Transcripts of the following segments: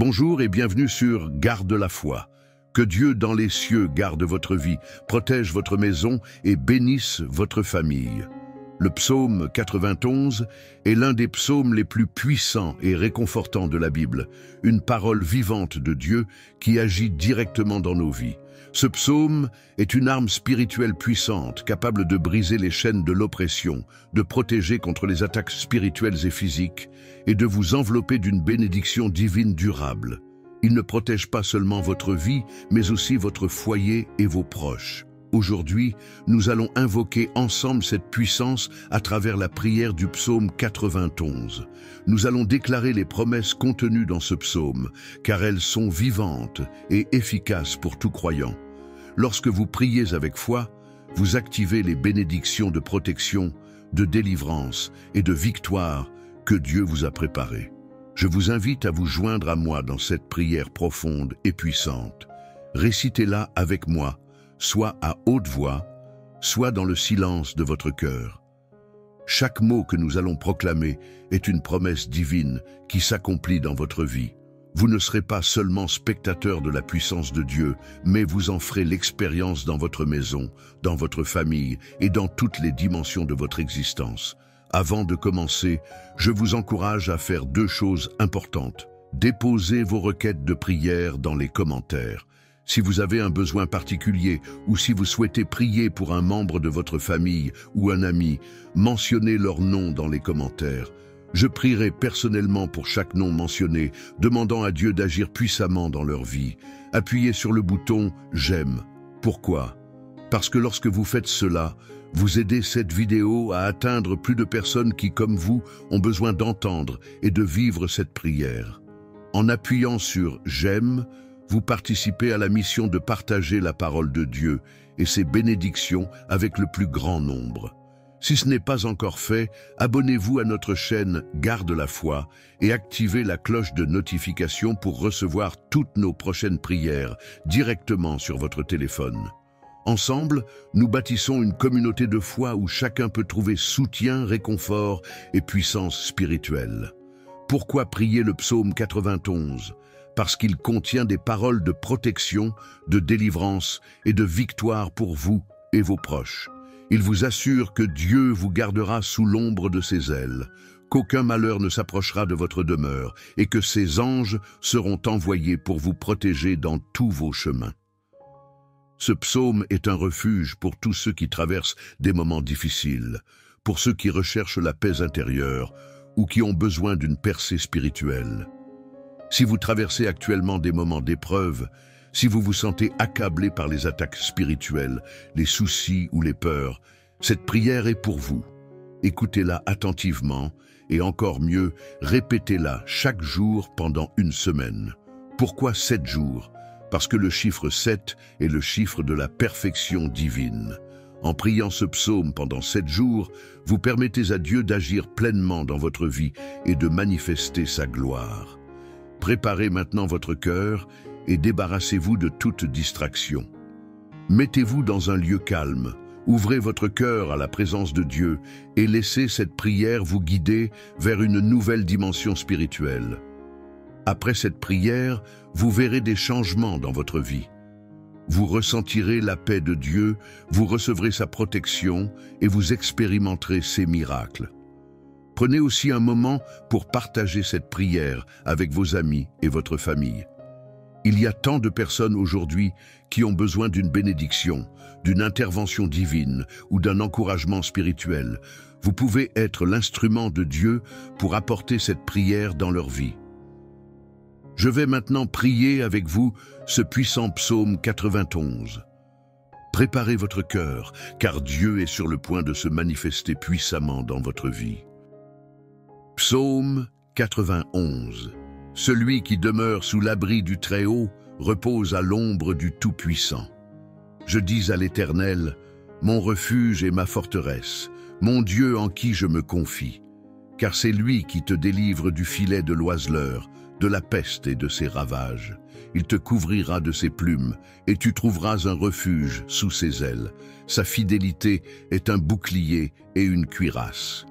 Bonjour et bienvenue sur Garde la foi. Que Dieu dans les cieux garde votre vie, protège votre maison et bénisse votre famille. Le psaume 91 est l'un des psaumes les plus puissants et réconfortants de la Bible, une parole vivante de Dieu qui agit directement dans nos vies. Ce psaume est une arme spirituelle puissante, capable de briser les chaînes de l'oppression, de protéger contre les attaques spirituelles et physiques, et de vous envelopper d'une bénédiction divine durable. Il ne protège pas seulement votre vie, mais aussi votre foyer et vos proches. Aujourd'hui, nous allons invoquer ensemble cette puissance à travers la prière du psaume 91. Nous allons déclarer les promesses contenues dans ce psaume, car elles sont vivantes et efficaces pour tout croyant. Lorsque vous priez avec foi, vous activez les bénédictions de protection, de délivrance et de victoire que Dieu vous a préparées. Je vous invite à vous joindre à moi dans cette prière profonde et puissante. Récitez-la avec moi, soit à haute voix, soit dans le silence de votre cœur. Chaque mot que nous allons proclamer est une promesse divine qui s'accomplit dans votre vie. Vous ne serez pas seulement spectateur de la puissance de Dieu, mais vous en ferez l'expérience dans votre maison, dans votre famille et dans toutes les dimensions de votre existence. Avant de commencer, je vous encourage à faire deux choses importantes. Déposez vos requêtes de prière dans les commentaires. Si vous avez un besoin particulier ou si vous souhaitez prier pour un membre de votre famille ou un ami, mentionnez leur nom dans les commentaires. Je prierai personnellement pour chaque nom mentionné, demandant à Dieu d'agir puissamment dans leur vie. Appuyez sur le bouton « J'aime ». Pourquoi? Parce que lorsque vous faites cela, vous aidez cette vidéo à atteindre plus de personnes qui, comme vous, ont besoin d'entendre et de vivre cette prière. En appuyant sur « J'aime », vous participez à la mission de partager la parole de Dieu et ses bénédictions avec le plus grand nombre. Si ce n'est pas encore fait, abonnez-vous à notre chaîne Garde la foi et activez la cloche de notification pour recevoir toutes nos prochaines prières directement sur votre téléphone. Ensemble, nous bâtissons une communauté de foi où chacun peut trouver soutien, réconfort et puissance spirituelle. Pourquoi prier le psaume 91 ? Parce qu'il contient des paroles de protection, de délivrance et de victoire pour vous et vos proches. Il vous assure que Dieu vous gardera sous l'ombre de ses ailes, qu'aucun malheur ne s'approchera de votre demeure et que ses anges seront envoyés pour vous protéger dans tous vos chemins. Ce psaume est un refuge pour tous ceux qui traversent des moments difficiles, pour ceux qui recherchent la paix intérieure ou qui ont besoin d'une percée spirituelle. Si vous traversez actuellement des moments d'épreuve, si vous vous sentez accablé par les attaques spirituelles, les soucis ou les peurs, cette prière est pour vous. Écoutez-la attentivement et encore mieux, répétez-la chaque jour pendant une semaine. Pourquoi 7 jours? Parce que le chiffre 7 est le chiffre de la perfection divine. En priant ce psaume pendant 7 jours, vous permettez à Dieu d'agir pleinement dans votre vie et de manifester sa gloire. Préparez maintenant votre cœur et débarrassez-vous de toute distraction. Mettez-vous dans un lieu calme, ouvrez votre cœur à la présence de Dieu et laissez cette prière vous guider vers une nouvelle dimension spirituelle. Après cette prière, vous verrez des changements dans votre vie. Vous ressentirez la paix de Dieu, vous recevrez sa protection et vous expérimenterez ses miracles. Prenez aussi un moment pour partager cette prière avec vos amis et votre famille. Il y a tant de personnes aujourd'hui qui ont besoin d'une bénédiction, d'une intervention divine ou d'un encouragement spirituel. Vous pouvez être l'instrument de Dieu pour apporter cette prière dans leur vie. Je vais maintenant prier avec vous ce puissant psaume 91. Préparez votre cœur, car Dieu est sur le point de se manifester puissamment dans votre vie. Psaume 91. Celui qui demeure sous l'abri du Très-Haut repose à l'ombre du Tout-Puissant. Je dis à l'Éternel, mon refuge et ma forteresse, mon Dieu en qui je me confie, car c'est lui qui te délivre du filet de l'oiseleur, de la peste et de ses ravages. Il te couvrira de ses plumes, et tu trouveras un refuge sous ses ailes. Sa fidélité est un bouclier et une cuirasse.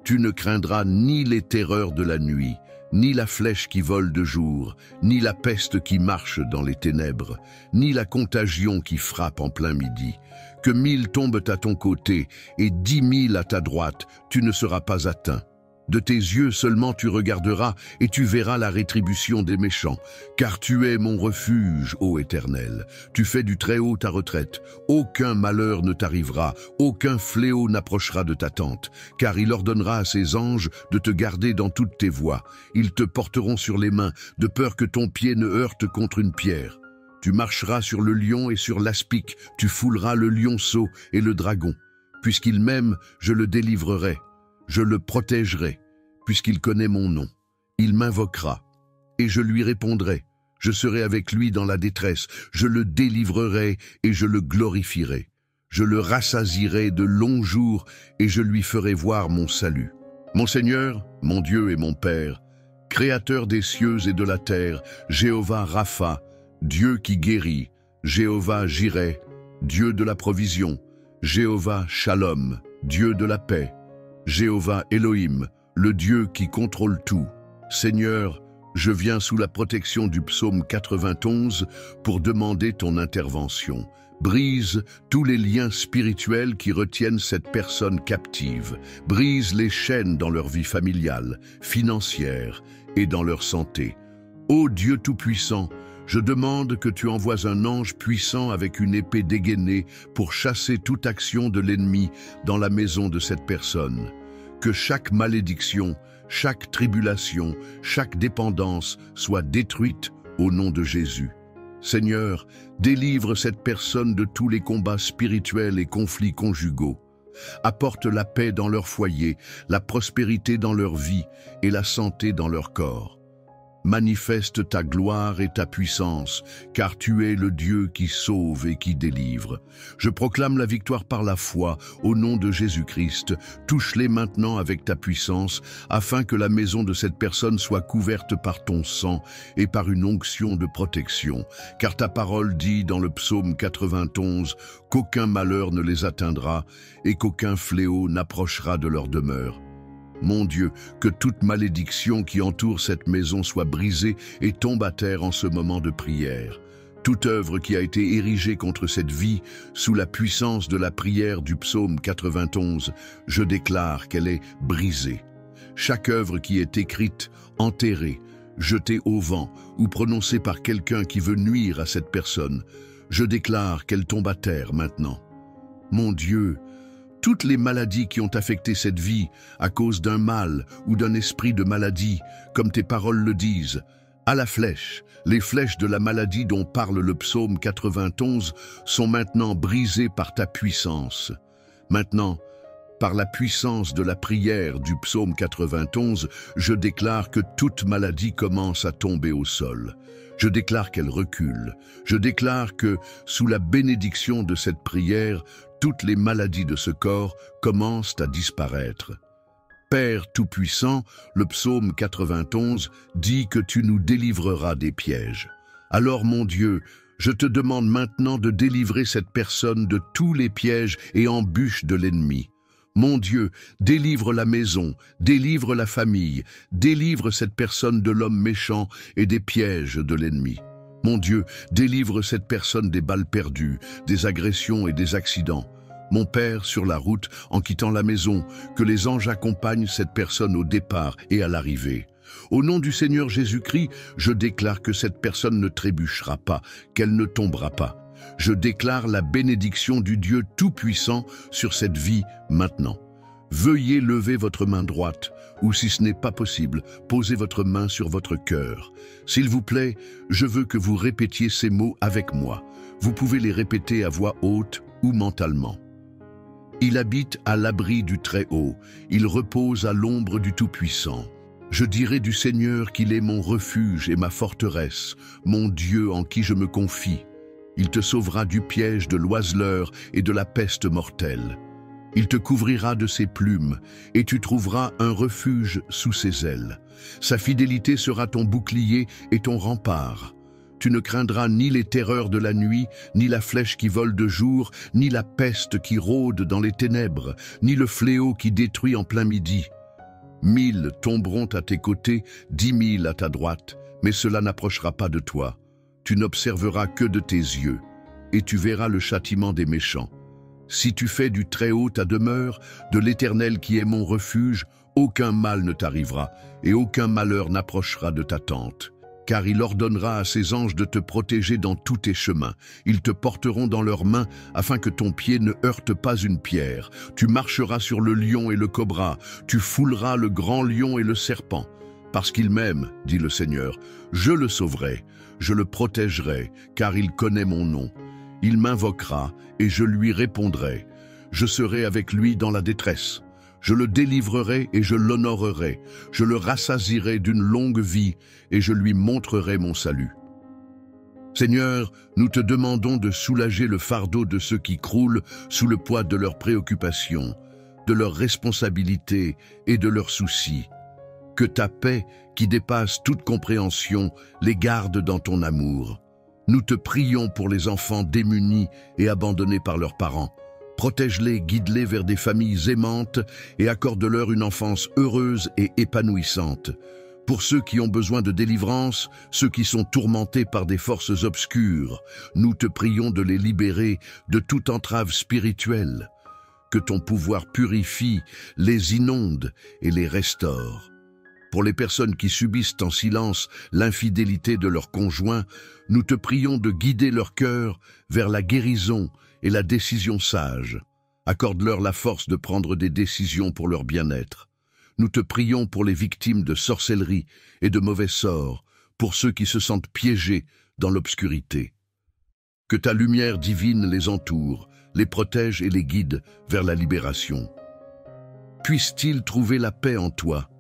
Tu ne craindras ni les terreurs de la nuit, ni la flèche qui vole de jour, ni la peste qui marche dans les ténèbres, ni la contagion qui frappe en plein midi. Que 1000 tombent à ton côté et 10 000 à ta droite, tu ne seras pas atteint. De tes yeux seulement tu regarderas et tu verras la rétribution des méchants. Car tu es mon refuge, ô Éternel. Tu fais du Très-Haut ta retraite. Aucun malheur ne t'arrivera, aucun fléau n'approchera de ta tente. Car il ordonnera à ses anges de te garder dans toutes tes voies. Ils te porteront sur les mains, de peur que ton pied ne heurte contre une pierre. Tu marcheras sur le lion et sur l'aspic, tu fouleras le lionceau et le dragon. Puisqu'il m'aime, je le délivrerai. Je le protégerai, puisqu'il connaît mon nom. Il m'invoquera, et je lui répondrai. Je serai avec lui dans la détresse. Je le délivrerai et je le glorifierai. Je le rassasierai de longs jours et je lui ferai voir mon salut. Mon Seigneur, mon Dieu et mon Père, Créateur des cieux et de la terre, Jéhovah Rapha, Dieu qui guérit, Jéhovah Jireh, Dieu de la provision, Jéhovah Shalom, Dieu de la paix, Jéhovah Elohim, le Dieu qui contrôle tout. Seigneur, je viens sous la protection du psaume 91 pour demander ton intervention. Brise tous les liens spirituels qui retiennent cette personne captive. Brise les chaînes dans leur vie familiale, financière et dans leur santé. Ô Dieu Tout-Puissant, je demande que tu envoies un ange puissant avec une épée dégainée pour chasser toute action de l'ennemi dans la maison de cette personne. Que chaque malédiction, chaque tribulation, chaque dépendance soit détruite au nom de Jésus. Seigneur, délivre cette personne de tous les combats spirituels et conflits conjugaux. Apporte la paix dans leur foyer, la prospérité dans leur vie et la santé dans leur corps. Manifeste ta gloire et ta puissance, car tu es le Dieu qui sauve et qui délivre. Je proclame la victoire par la foi, au nom de Jésus-Christ. Touche-les maintenant avec ta puissance, afin que la maison de cette personne soit couverte par ton sang et par une onction de protection. Car ta parole dit dans le psaume 91 qu'aucun malheur ne les atteindra et qu'aucun fléau n'approchera de leur demeure. Mon Dieu, que toute malédiction qui entoure cette maison soit brisée et tombe à terre en ce moment de prière. Toute œuvre qui a été érigée contre cette vie, sous la puissance de la prière du psaume 91, je déclare qu'elle est brisée. Chaque œuvre qui est écrite, enterrée, jetée au vent ou prononcée par quelqu'un qui veut nuire à cette personne, je déclare qu'elle tombe à terre maintenant. Mon Dieu, toutes les maladies qui ont affecté cette vie à cause d'un mal ou d'un esprit de maladie, comme tes paroles le disent, à la flèche, les flèches de la maladie dont parle le psaume 91 sont maintenant brisées par ta puissance. Maintenant, par la puissance de la prière du psaume 91, je déclare que toute maladie commence à tomber au sol. Je déclare qu'elle recule. Je déclare que, sous la bénédiction de cette prière, toutes les maladies de ce corps commencent à disparaître. Père Tout-Puissant, le psaume 91 dit que tu nous délivreras des pièges. Alors mon Dieu, je te demande maintenant de délivrer cette personne de tous les pièges et embûches de l'ennemi. Mon Dieu, délivre la maison, délivre la famille, délivre cette personne de l'homme méchant et des pièges de l'ennemi. Mon Dieu, délivre cette personne des balles perdues, des agressions et des accidents. Mon Père, sur la route, en quittant la maison, que les anges accompagnent cette personne au départ et à l'arrivée. Au nom du Seigneur Jésus-Christ, je déclare que cette personne ne trébuchera pas, qu'elle ne tombera pas. Je déclare la bénédiction du Dieu Tout-Puissant sur cette vie maintenant. Veuillez lever votre main droite, ou si ce n'est pas possible, posez votre main sur votre cœur. S'il vous plaît, je veux que vous répétiez ces mots avec moi. Vous pouvez les répéter à voix haute ou mentalement. Il habite à l'abri du Très-Haut, il repose à l'ombre du Tout-Puissant. Je dirai du Seigneur qu'il est mon refuge et ma forteresse, mon Dieu en qui je me confie. Il te sauvera du piège de l'oiseleur et de la peste mortelle. Il te couvrira de ses plumes, et tu trouveras un refuge sous ses ailes. Sa fidélité sera ton bouclier et ton rempart. Tu ne craindras ni les terreurs de la nuit, ni la flèche qui vole de jour, ni la peste qui rôde dans les ténèbres, ni le fléau qui détruit en plein midi. 1000 tomberont à tes côtés, 10 000 à ta droite, mais cela n'approchera pas de toi. Tu n'observeras que de tes yeux, et tu verras le châtiment des méchants. Si tu fais du Très-Haut ta demeure, de l'Éternel qui est mon refuge, aucun mal ne t'arrivera, et aucun malheur n'approchera de ta tente. Car il ordonnera à ses anges de te protéger dans tous tes chemins. Ils te porteront dans leurs mains, afin que ton pied ne heurte pas une pierre. Tu marcheras sur le lion et le cobra, tu fouleras le grand lion et le serpent. Parce qu'il m'aime, dit le Seigneur, je le sauverai, je le protégerai, car il connaît mon nom. Il m'invoquera, et je lui répondrai. Je serai avec lui dans la détresse. Je le délivrerai et je l'honorerai. Je le rassasierai d'une longue vie et je lui montrerai mon salut. Seigneur, nous te demandons de soulager le fardeau de ceux qui croulent sous le poids de leurs préoccupations, de leurs responsabilités et de leurs soucis. Que ta paix, qui dépasse toute compréhension, les garde dans ton amour. Nous te prions pour les enfants démunis et abandonnés par leurs parents. Protège-les, guide-les vers des familles aimantes et accorde-leur une enfance heureuse et épanouissante. Pour ceux qui ont besoin de délivrance, ceux qui sont tourmentés par des forces obscures, nous te prions de les libérer de toute entrave spirituelle. Que ton pouvoir purifie, les inonde et les restaure. Pour les personnes qui subissent en silence l'infidélité de leurs conjoints, nous te prions de guider leur cœur vers la guérison et la décision sage. Accorde-leur la force de prendre des décisions pour leur bien-être. Nous te prions pour les victimes de sorcellerie et de mauvais sorts, pour ceux qui se sentent piégés dans l'obscurité. Que ta lumière divine les entoure, les protège et les guide vers la libération. Puissent-ils trouver la paix en toi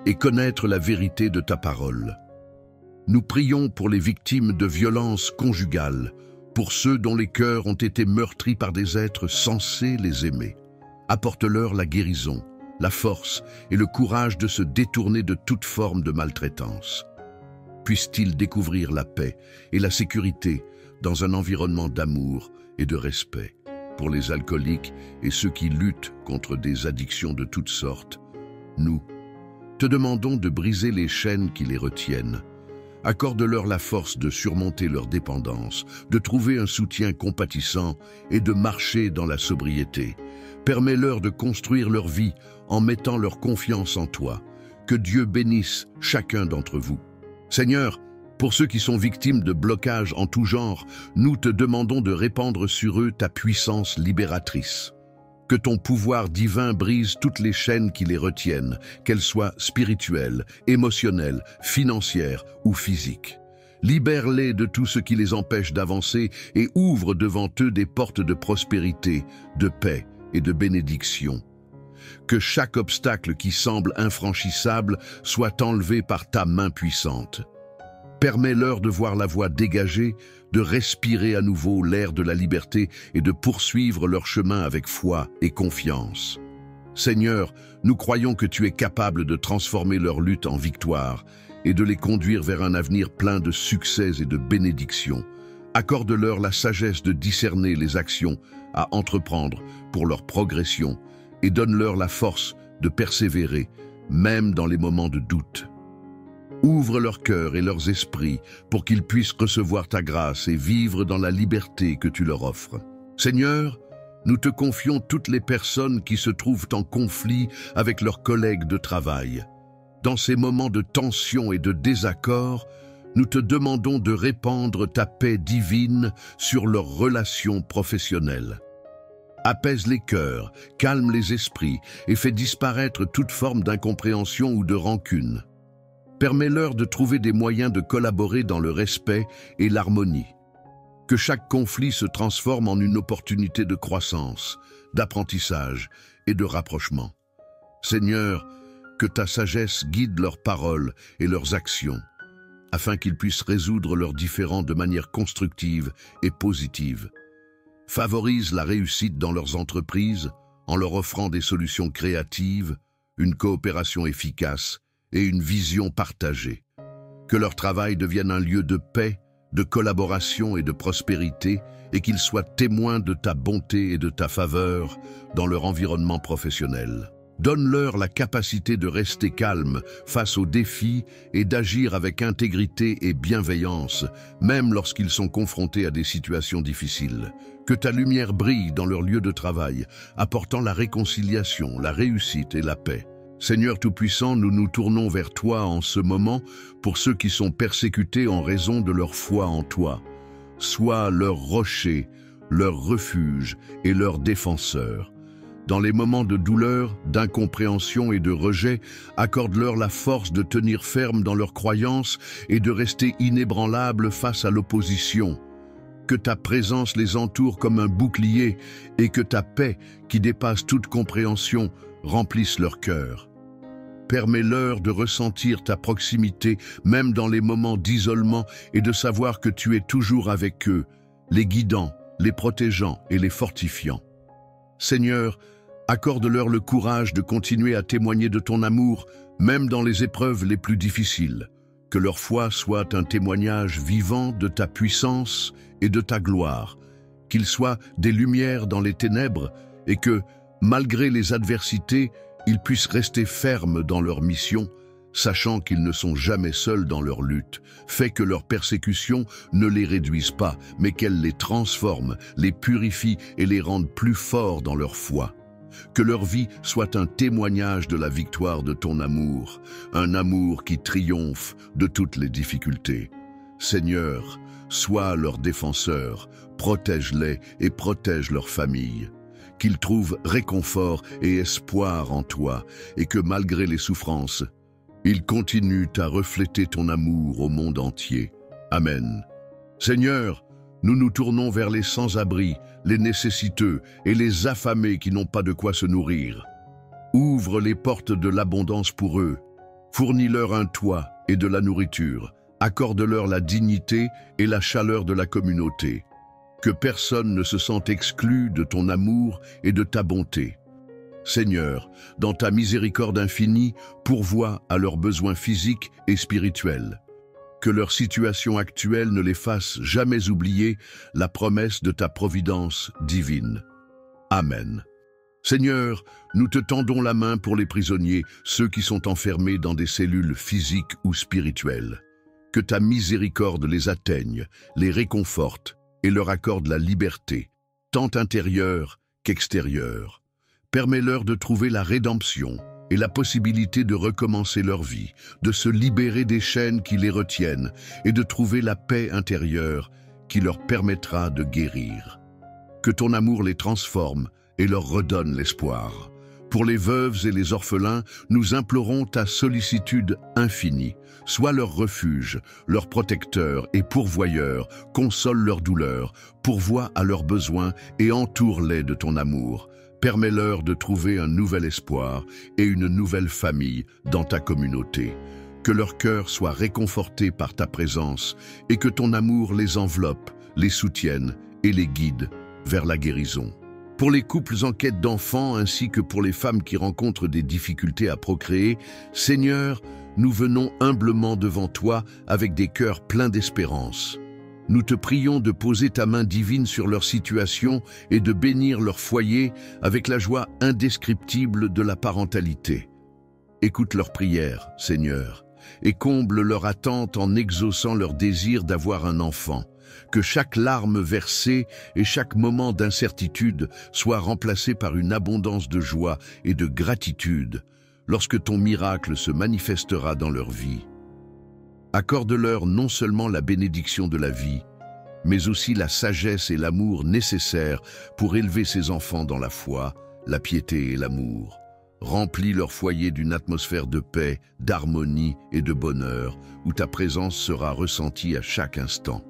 et connaître la vérité de ta parole. Nous prions pour les victimes de violences conjugales, pour ceux dont les cœurs ont été meurtris par des êtres censés les aimer. Apporte-leur la guérison, la force et le courage de se détourner de toute forme de maltraitance. Puissent-ils découvrir la paix et la sécurité dans un environnement d'amour et de respect. Pour les alcooliques et ceux qui luttent contre des addictions de toutes sortes, nous te demandons de briser les chaînes qui les retiennent. Accorde-leur la force de surmonter leur dépendance, de trouver un soutien compatissant et de marcher dans la sobriété. Permets-leur de construire leur vie en mettant leur confiance en toi. Que Dieu bénisse chacun d'entre vous. Seigneur, pour ceux qui sont victimes de blocages en tout genre, nous te demandons de répandre sur eux ta puissance libératrice. Que ton pouvoir divin brise toutes les chaînes qui les retiennent, qu'elles soient spirituelles, émotionnelles, financières ou physiques. Libère-les de tout ce qui les empêche d'avancer et ouvre devant eux des portes de prospérité, de paix et de bénédiction. Que chaque obstacle qui semble infranchissable soit enlevé par ta main puissante. Permets-leur de voir la voie dégagée, de respirer à nouveau l'air de la liberté et de poursuivre leur chemin avec foi et confiance. Seigneur, nous croyons que tu es capable de transformer leur lutte en victoire et de les conduire vers un avenir plein de succès et de bénédictions. Accorde-leur la sagesse de discerner les actions à entreprendre pour leur progression et donne-leur la force de persévérer, même dans les moments de doute. Ouvre leur cœur et leurs esprits pour qu'ils puissent recevoir ta grâce et vivre dans la liberté que tu leur offres. Seigneur, nous te confions toutes les personnes qui se trouvent en conflit avec leurs collègues de travail. Dans ces moments de tension et de désaccord, nous te demandons de répandre ta paix divine sur leurs relations professionnelles. Apaise les cœurs, calme les esprits et fais disparaître toute forme d'incompréhension ou de rancune. Permets-leur de trouver des moyens de collaborer dans le respect et l'harmonie. Que chaque conflit se transforme en une opportunité de croissance, d'apprentissage et de rapprochement. Seigneur, que ta sagesse guide leurs paroles et leurs actions, afin qu'ils puissent résoudre leurs différends de manière constructive et positive. Favorise la réussite dans leurs entreprises en leur offrant des solutions créatives, une coopération efficace et une vision partagée. Que leur travail devienne un lieu de paix, de collaboration et de prospérité, et qu'ils soient témoins de ta bonté et de ta faveur dans leur environnement professionnel. Donne-leur la capacité de rester calme face aux défis et d'agir avec intégrité et bienveillance, même lorsqu'ils sont confrontés à des situations difficiles. Que ta lumière brille dans leur lieu de travail, apportant la réconciliation, la réussite et la paix. Seigneur Tout-Puissant, nous nous tournons vers toi en ce moment pour ceux qui sont persécutés en raison de leur foi en toi. Sois leur rocher, leur refuge et leur défenseur. Dans les moments de douleur, d'incompréhension et de rejet, accorde-leur la force de tenir ferme dans leurs croyances et de rester inébranlables face à l'opposition. Que ta présence les entoure comme un bouclier et que ta paix, qui dépasse toute compréhension, remplisse leur cœur. Permets-leur de ressentir ta proximité, même dans les moments d'isolement, et de savoir que tu es toujours avec eux, les guidant, les protégeant et les fortifiant. Seigneur, accorde-leur le courage de continuer à témoigner de ton amour, même dans les épreuves les plus difficiles. Que leur foi soit un témoignage vivant de ta puissance et de ta gloire, qu'ils soient des lumières dans les ténèbres et que, malgré les adversités, ils puissent rester fermes dans leur mission, sachant qu'ils ne sont jamais seuls dans leur lutte. Fais que leurs persécutions ne les réduisent pas, mais qu'elles les transforment, les purifient et les rendent plus forts dans leur foi. Que leur vie soit un témoignage de la victoire de ton amour, un amour qui triomphe de toutes les difficultés. Seigneur, sois leur défenseur, protège-les et protège leur famille. Qu'ils trouvent réconfort et espoir en toi, et que malgré les souffrances, ils continuent à refléter ton amour au monde entier. Amen. Seigneur, nous nous tournons vers les sans-abri, les nécessiteux et les affamés qui n'ont pas de quoi se nourrir. Ouvre les portes de l'abondance pour eux. Fournis-leur un toit et de la nourriture. Accorde-leur la dignité et la chaleur de la communauté. Que personne ne se sente exclu de ton amour et de ta bonté. Seigneur, dans ta miséricorde infinie, pourvois à leurs besoins physiques et spirituels. Que leur situation actuelle ne les fasse jamais oublier la promesse de ta providence divine. Amen. Seigneur, nous te tendons la main pour les prisonniers, ceux qui sont enfermés dans des cellules physiques ou spirituelles. Que ta miséricorde les atteigne, les réconforte et leur accorde la liberté, tant intérieure qu'extérieure. Permets-leur de trouver la rédemption et la possibilité de recommencer leur vie, de se libérer des chaînes qui les retiennent et de trouver la paix intérieure qui leur permettra de guérir. Que ton amour les transforme et leur redonne l'espoir. Pour les veuves et les orphelins, nous implorons ta sollicitude infinie. Sois leur refuge, leur protecteur et pourvoyeur, console leurs douleurs, pourvois à leurs besoins et entoure-les de ton amour. Permets-leur de trouver un nouvel espoir et une nouvelle famille dans ta communauté. Que leur cœur soit réconforté par ta présence et que ton amour les enveloppe, les soutienne et les guide vers la guérison. Pour les couples en quête d'enfants ainsi que pour les femmes qui rencontrent des difficultés à procréer, Seigneur, nous venons humblement devant toi avec des cœurs pleins d'espérance. Nous te prions de poser ta main divine sur leur situation et de bénir leur foyer avec la joie indescriptible de la parentalité. Écoute leurs prières, Seigneur, et comble leur attente en exaucant leur désir d'avoir un enfant. Que chaque larme versée et chaque moment d'incertitude soit remplacé par une abondance de joie et de gratitude lorsque ton miracle se manifestera dans leur vie. Accorde-leur non seulement la bénédiction de la vie, mais aussi la sagesse et l'amour nécessaires pour élever ces enfants dans la foi, la piété et l'amour. Remplis leur foyer d'une atmosphère de paix, d'harmonie et de bonheur, où ta présence sera ressentie à chaque instant.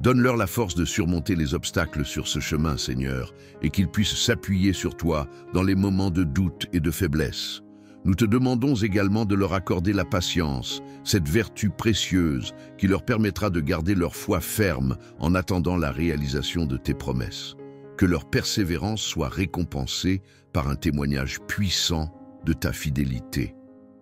Donne-leur la force de surmonter les obstacles sur ce chemin, Seigneur, et qu'ils puissent s'appuyer sur toi dans les moments de doute et de faiblesse. Nous te demandons également de leur accorder la patience, cette vertu précieuse qui leur permettra de garder leur foi ferme en attendant la réalisation de tes promesses. Que leur persévérance soit récompensée par un témoignage puissant de ta fidélité.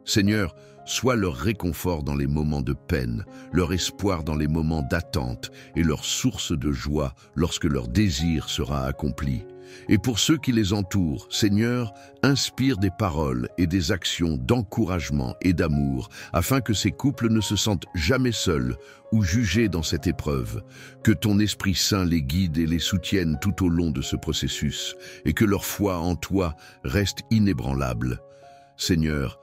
Seigneur, sois leur réconfort dans les moments de peine, leur espoir dans les moments d'attente et leur source de joie lorsque leur désir sera accompli. Et pour ceux qui les entourent, Seigneur, inspire des paroles et des actions d'encouragement et d'amour, afin que ces couples ne se sentent jamais seuls ou jugés dans cette épreuve. Que ton Esprit Saint les guide et les soutienne tout au long de ce processus, et que leur foi en toi reste inébranlable. Seigneur,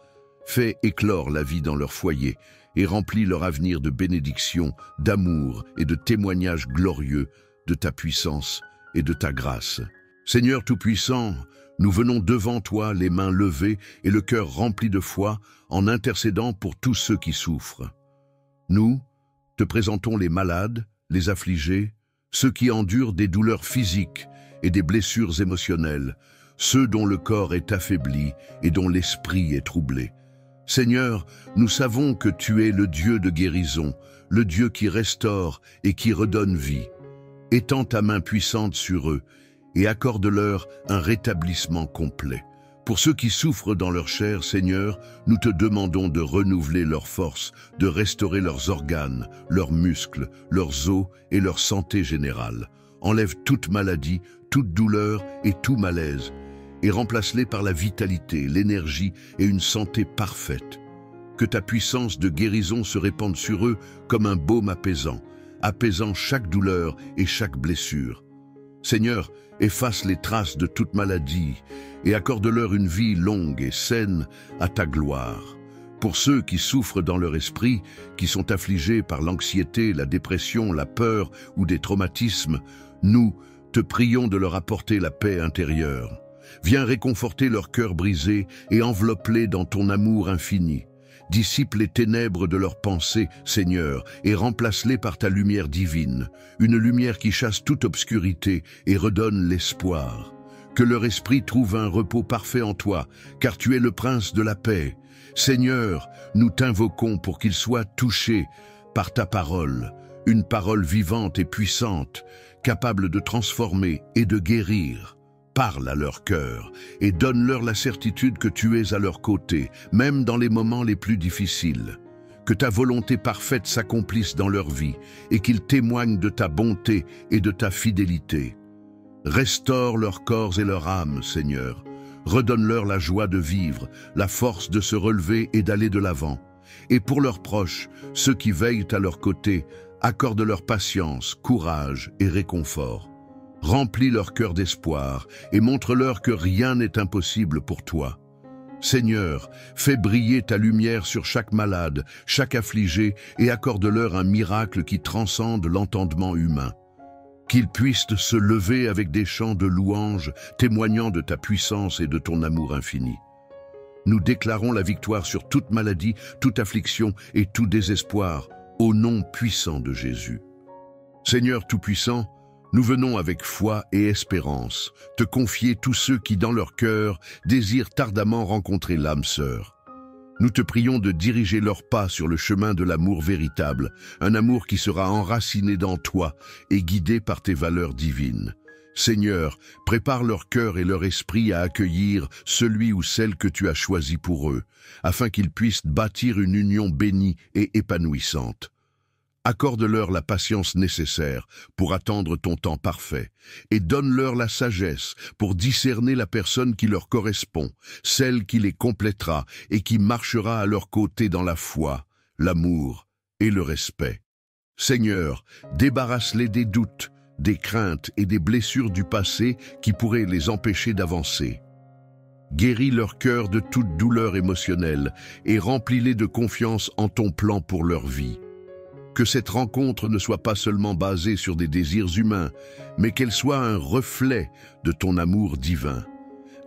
fais éclore la vie dans leur foyer et remplis leur avenir de bénédictions, d'amour et de témoignages glorieux de ta puissance et de ta grâce. Seigneur Tout-Puissant, nous venons devant toi les mains levées et le cœur rempli de foi en intercédant pour tous ceux qui souffrent. Nous te présentons les malades, les affligés, ceux qui endurent des douleurs physiques et des blessures émotionnelles, ceux dont le corps est affaibli et dont l'esprit est troublé. Seigneur, nous savons que tu es le Dieu de guérison, le Dieu qui restaure et qui redonne vie. Étends ta main puissante sur eux et accorde-leur un rétablissement complet. Pour ceux qui souffrent dans leur chair, Seigneur, nous te demandons de renouveler leurs forces, de restaurer leurs organes, leurs muscles, leurs os et leur santé générale. Enlève toute maladie, toute douleur et tout malaise, et remplace-les par la vitalité, l'énergie et une santé parfaite. Que ta puissance de guérison se répande sur eux comme un baume apaisant chaque douleur et chaque blessure. Seigneur, efface les traces de toute maladie et accorde-leur une vie longue et saine à ta gloire. Pour ceux qui souffrent dans leur esprit, qui sont affligés par l'anxiété, la dépression, la peur ou des traumatismes, nous te prions de leur apporter la paix intérieure. Viens réconforter leur cœur brisé et enveloppe-les dans ton amour infini. Dissipe les ténèbres de leurs pensées, Seigneur, et remplace-les par ta lumière divine, une lumière qui chasse toute obscurité et redonne l'espoir. Que leur esprit trouve un repos parfait en toi, car tu es le prince de la paix. Seigneur, nous t'invoquons pour qu'ils soient touchés par ta parole, une parole vivante et puissante, capable de transformer et de guérir. Parle à leur cœur et donne-leur la certitude que tu es à leur côté, même dans les moments les plus difficiles. Que ta volonté parfaite s'accomplisse dans leur vie et qu'ils témoignent de ta bonté et de ta fidélité. Restaure leurs corps et leur âme, Seigneur. Redonne-leur la joie de vivre, la force de se relever et d'aller de l'avant. Et pour leurs proches, ceux qui veillent à leur côté, accorde-leur patience, courage et réconfort. Remplis leur cœur d'espoir et montre-leur que rien n'est impossible pour toi. Seigneur, fais briller ta lumière sur chaque malade, chaque affligé et accorde-leur un miracle qui transcende l'entendement humain. Qu'ils puissent se lever avec des chants de louange témoignant de ta puissance et de ton amour infini. Nous déclarons la victoire sur toute maladie, toute affliction et tout désespoir, au nom puissant de Jésus. Seigneur Tout-Puissant, nous venons avec foi et espérance te confier tous ceux qui, dans leur cœur, désirent ardemment rencontrer l'âme sœur. Nous te prions de diriger leurs pas sur le chemin de l'amour véritable, un amour qui sera enraciné dans toi et guidé par tes valeurs divines. Seigneur, prépare leur cœur et leur esprit à accueillir celui ou celle que tu as choisi pour eux, afin qu'ils puissent bâtir une union bénie et épanouissante. Accorde-leur la patience nécessaire pour attendre ton temps parfait et donne-leur la sagesse pour discerner la personne qui leur correspond, celle qui les complétera et qui marchera à leur côté dans la foi, l'amour et le respect. Seigneur, débarrasse-les des doutes, des craintes et des blessures du passé qui pourraient les empêcher d'avancer. Guéris leur cœur de toute douleur émotionnelle et remplis-les de confiance en ton plan pour leur vie. Que cette rencontre ne soit pas seulement basée sur des désirs humains, mais qu'elle soit un reflet de ton amour divin.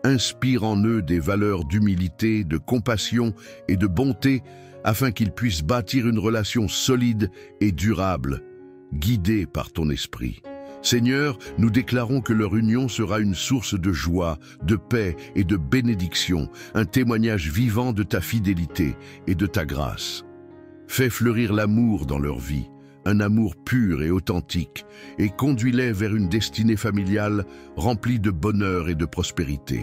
Inspire en eux des valeurs d'humilité, de compassion et de bonté, afin qu'ils puissent bâtir une relation solide et durable, guidée par ton esprit. Seigneur, nous déclarons que leur union sera une source de joie, de paix et de bénédiction, un témoignage vivant de ta fidélité et de ta grâce. Fais fleurir l'amour dans leur vie, un amour pur et authentique, et conduis-les vers une destinée familiale remplie de bonheur et de prospérité.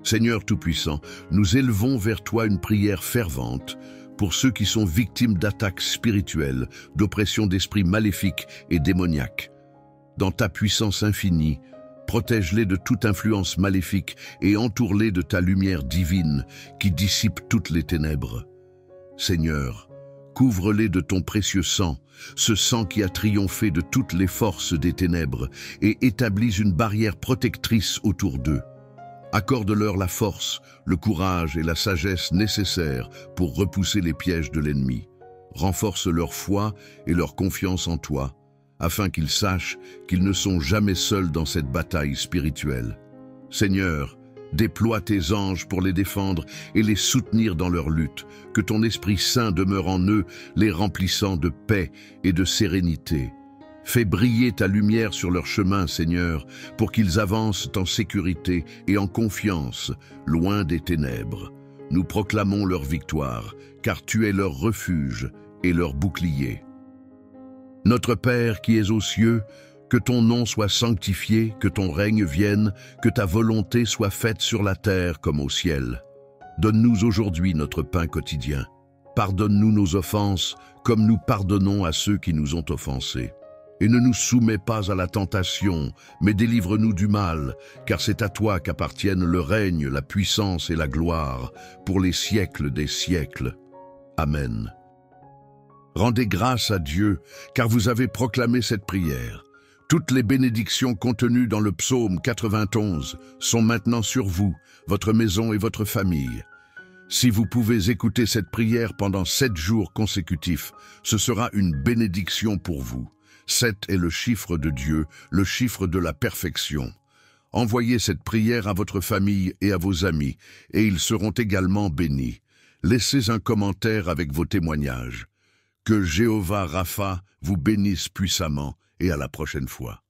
Seigneur Tout-Puissant, nous élevons vers toi une prière fervente pour ceux qui sont victimes d'attaques spirituelles, d'oppression d'esprits maléfiques et démoniaques. Dans ta puissance infinie, protège-les de toute influence maléfique et entoure-les de ta lumière divine qui dissipe toutes les ténèbres. Seigneur, couvre-les de ton précieux sang, ce sang qui a triomphé de toutes les forces des ténèbres, et établis une barrière protectrice autour d'eux. Accorde-leur la force, le courage et la sagesse nécessaires pour repousser les pièges de l'ennemi. Renforce leur foi et leur confiance en toi, afin qu'ils sachent qu'ils ne sont jamais seuls dans cette bataille spirituelle. Seigneur, déploie tes anges pour les défendre et les soutenir dans leur lutte, que ton Esprit Saint demeure en eux, les remplissant de paix et de sérénité. Fais briller ta lumière sur leur chemin, Seigneur, pour qu'ils avancent en sécurité et en confiance, loin des ténèbres. Nous proclamons leur victoire, car tu es leur refuge et leur bouclier. Notre Père qui es aux cieux, que ton nom soit sanctifié, que ton règne vienne, que ta volonté soit faite sur la terre comme au ciel. Donne-nous aujourd'hui notre pain quotidien. Pardonne-nous nos offenses, comme nous pardonnons à ceux qui nous ont offensés. Et ne nous soumets pas à la tentation, mais délivre-nous du mal, car c'est à toi qu'appartiennent le règne, la puissance et la gloire, pour les siècles des siècles. Amen. Rendez grâce à Dieu, car vous avez proclamé cette prière. Toutes les bénédictions contenues dans le psaume 91 sont maintenant sur vous, votre maison et votre famille. Si vous pouvez écouter cette prière pendant 7 jours consécutifs, ce sera une bénédiction pour vous. 7 est le chiffre de Dieu, le chiffre de la perfection. Envoyez cette prière à votre famille et à vos amis, et ils seront également bénis. Laissez un commentaire avec vos témoignages. Que Jéhovah Rapha vous bénisse puissamment et à la prochaine fois.